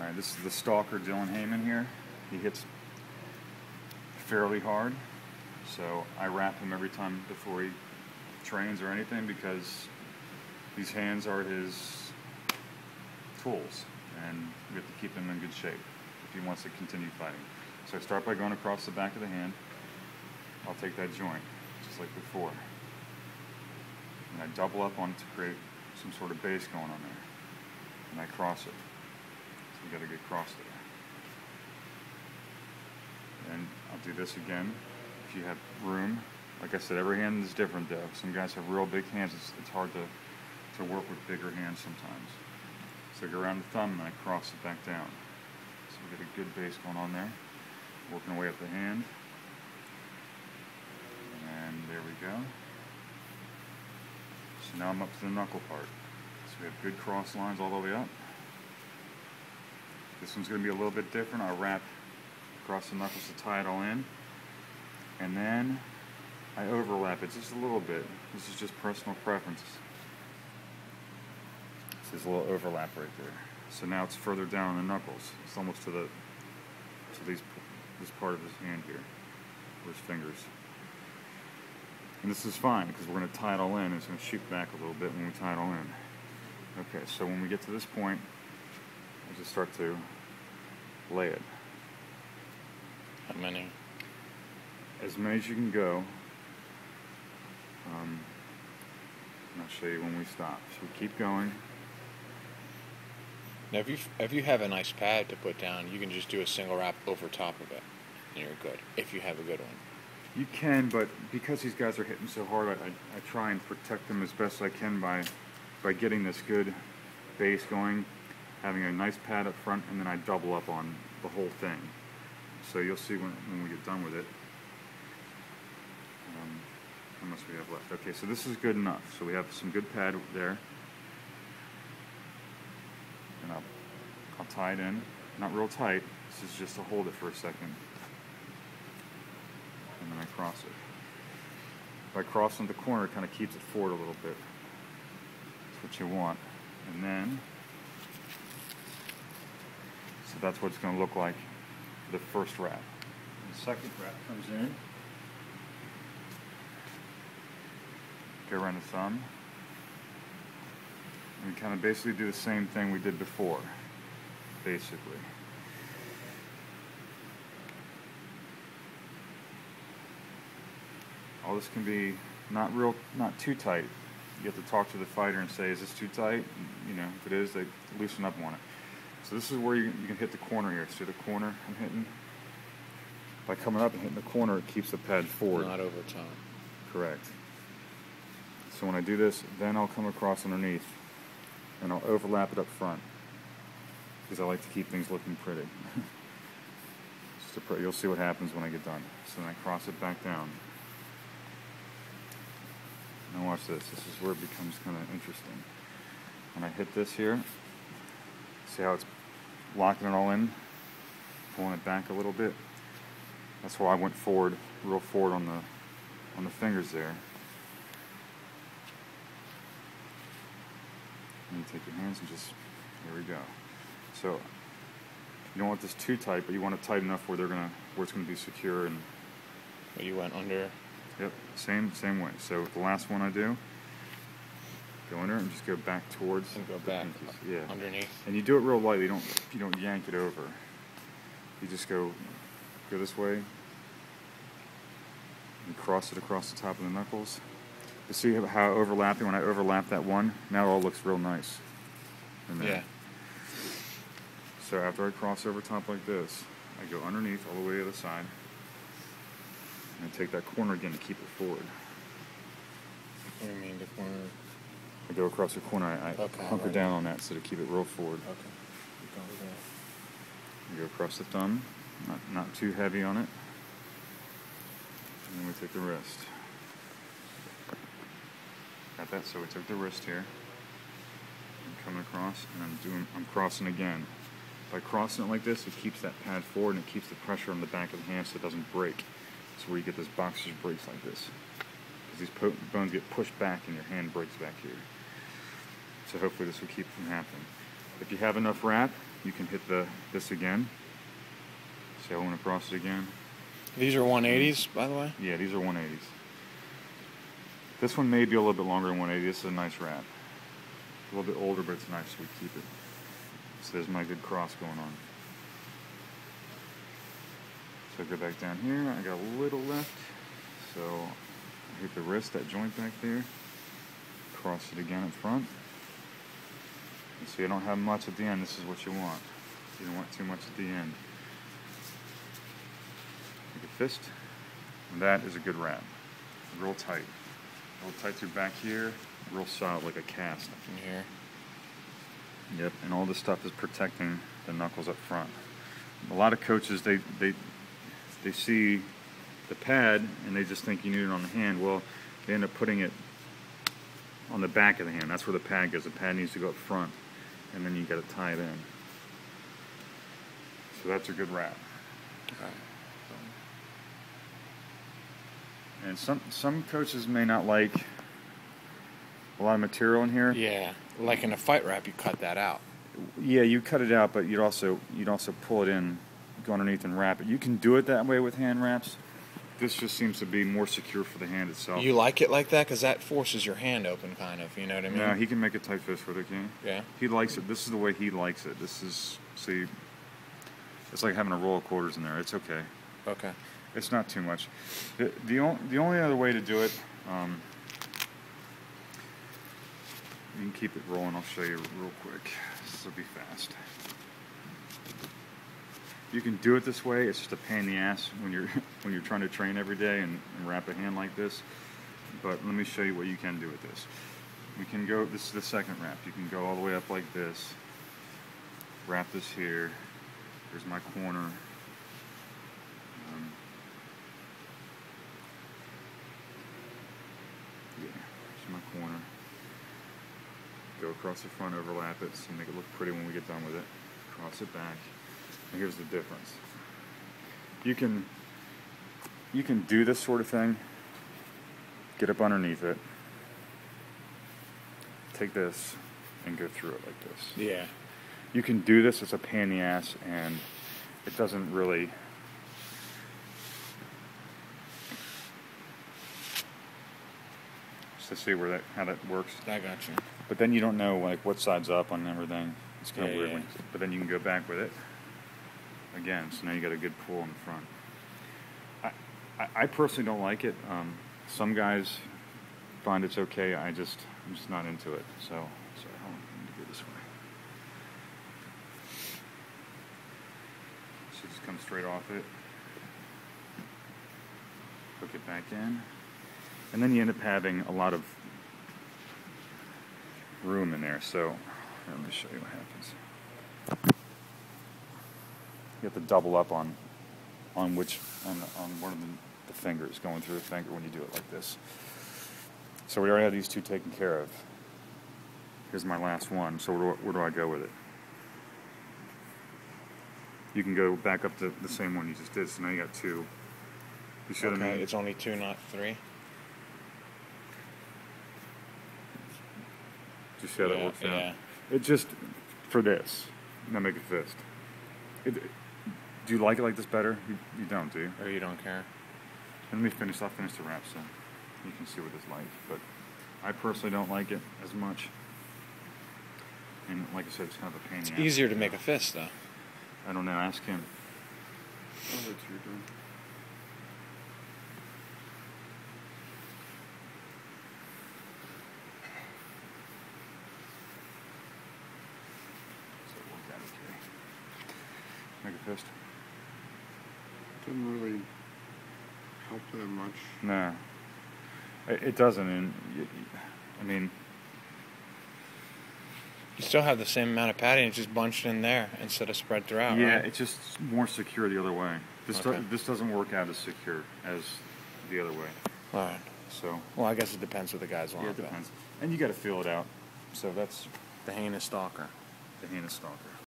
Alright, this is the stalker Dylan Heyman here. He hits fairly hard, so I wrap him every time before he trains or anything because these hands are his tools and we have to keep him in good shape if he wants to continue fighting. So I start by going across the back of the hand. I'll take that joint, just like before. And I double up on it to create some sort of base going on there. And I cross it. So we got a good cross there. And I'll do this again if you have room. Like I said, every hand is different though. Some guys have real big hands. It's hard to work with bigger hands sometimes. So I go around the thumb and I cross it back down. So we get a good base going on there. Working our way up the hand. And there we go. So now I'm up to the knuckle part. So we have good cross lines all the way up. This one's going to be a little bit different. I'll wrap across the knuckles to tie it all in. And then I overlap it just a little bit. This is just personal preference. There's a little overlap right there. So now it's further down on the knuckles. It's almost to this part of his hand here, or his fingers. And this is fine because we're going to tie it all in. It's going to shoot back a little bit when we tie it all in. Okay, so when we get to this point, I just start to lay it. How many? As many as you can go. And I'll show you when we stop. So we keep going. Now, if you have a nice pad to put down, you can just do a single wrap over top of it, and you're good, if you have a good one. You can, but because these guys are hitting so hard, I try and protect them as best I can by getting this good base going, having a nice pad up front, and then I double up on the whole thing. So you'll see when we get done with it. How much we have left. Okay, so this is good enough. So we have some good pad there. And I'll tie it in. Not real tight. This is just to hold it for a second. And then I cross it. By crossing the corner, it kind of keeps it forward a little bit. That's what you want. And then, so that's what it's going to look like for the first wrap. The second wrap comes in. Go around the thumb. And we kind of basically do the same thing we did before, basically. All this can be not too tight. You have to talk to the fighter and say, is this too tight? You know, if it is, they loosen up on it. So this is where you can hit the corner here. See the corner I'm hitting? By coming up and hitting the corner, it keeps the pad forward. Not over top. Correct. So when I do this, then I'll come across underneath and I'll overlap it up front because I like to keep things looking pretty. You'll see what happens when I get done. So then I cross it back down. Now watch this. This is where it becomes kind of interesting. When I hit this here, see how it's locking it all in, pulling it back a little bit. That's why I went forward, real forward on the fingers there. And you take your hands and just, there we go. So you don't want this too tight, but you want it tight enough where it's gonna be secure. And you went under. Yep, same way. So the last one I do, go under and just go back towards. And go back, yeah, underneath. And you do it real lightly. You don't yank it over. You just go this way. And cross it across the top of the knuckles. You see how overlapping, when I overlap that one, now it all looks real nice. Yeah. So after I cross over top like this, I go underneath all the way to the side. And I take that corner again to keep it forward. What do you mean, the corner? I go across the corner, I hunker down on that so to keep it real forward. Okay. You go across the thumb, not too heavy on it. And then we take the wrist. Got that? So we took the wrist here. I'm coming across, and I'm crossing again. By crossing it like this, it keeps that pad forward and it keeps the pressure on the back of the hand so it doesn't break. That's where you get this boxer's breaks like this. Because these bones get pushed back and your hand breaks back here. So hopefully this will keep from happening. If you have enough wrap, you can hit this again. See, I went across it again. These are 180s, by the way? Yeah, these are 180s. This one may be a little bit longer than 180. This is a nice wrap. A little bit older, but it's nice, so we keep it. So there's my good cross going on. So go back down here. I got a little left. So I hit the wrist, that joint back there. Cross it again up front. You see, I don't have much at the end. This is what you want. You don't want too much at the end. Make a fist. And that is a good wrap. Real tight. Real tight through back here. Real solid, like a cast. In here. Yep, and all this stuff is protecting the knuckles up front. A lot of coaches, they see the pad and they just think you need it on the hand. Well, they end up putting it on the back of the hand. That's where the pad goes. The pad needs to go up front, and then you got to tie it in. So that's a good wrap. Okay. And some coaches may not like a lot of material in here. Yeah, like in a fight wrap, you cut that out. Yeah, you cut it out, but you'd also pull it in, go underneath and wrap it. You can do it that way with hand wraps. This just seems to be more secure for the hand itself. You like it like that? Because that forces your hand open, kind of. You know what I mean? Yeah, he can make a tight fist with it, can he? Yeah. He likes it. This is the way he likes it. This is, see, it's like having a roll of quarters in there. It's okay. Okay. It's not too much. The only other way to do it, you can keep it rolling. I'll show you real quick. This will be fast. You can do it this way. It's just a pain in the ass when you're trying to train every day and wrap a hand like this. But let me show you what you can do with this. We can go. This is the second wrap. You can go all the way up like this. Wrap this here. Here's my corner. Yeah, here's my corner. Go across the front, overlap it, so make it look pretty when we get done with it. Cross it back. And here's the difference. You can do this sort of thing, get up underneath it, take this, and go through it like this. Yeah. You can do this, it's a pain in the ass, and it doesn't really... Just to see how that works. I got you. But then you don't know like what side's up on everything. It's kind of weird. Yeah. But then you can go back with it again. So now you got a good pull in the front. I personally don't like it. Some guys find it's okay. I'm just not into it. So I need to go this way. So just come straight off it. Hook it back in. And then you end up having a lot of room in there. So let me show you what happens. You have to double up on one of the fingers, going through the finger when you do it like this. So we already have these two taken care of. Here's my last one. So where do I go with it? You can go back up to the same one you just did. So now you got two. You see what I mean? It's only two, not three. Do you see how that works out? Yeah. It just, for this, now make a fist. Do you like it like this better? You don't, do you? Or you don't care? And let me finish, I'll finish the wrap so you can see what it's like. But I personally don't like it as much. And like I said, it's kind of a pain in the ass. It's easier to make a fist, though. I don't know, ask him. Oh, that's your turn. So it worked out okay. Make a fist. Didn't really help that much. No. It doesn't, and I mean... You still have the same amount of padding, it's just bunched in there instead of spread throughout, Yeah, right? it's just more secure the other way. This doesn't work out as secure as the other way. All right. So... Well, I guess it depends what the guys want. Yeah, it depends. And you got to feel it out. So that's The heinous stalker. the heinous stalker.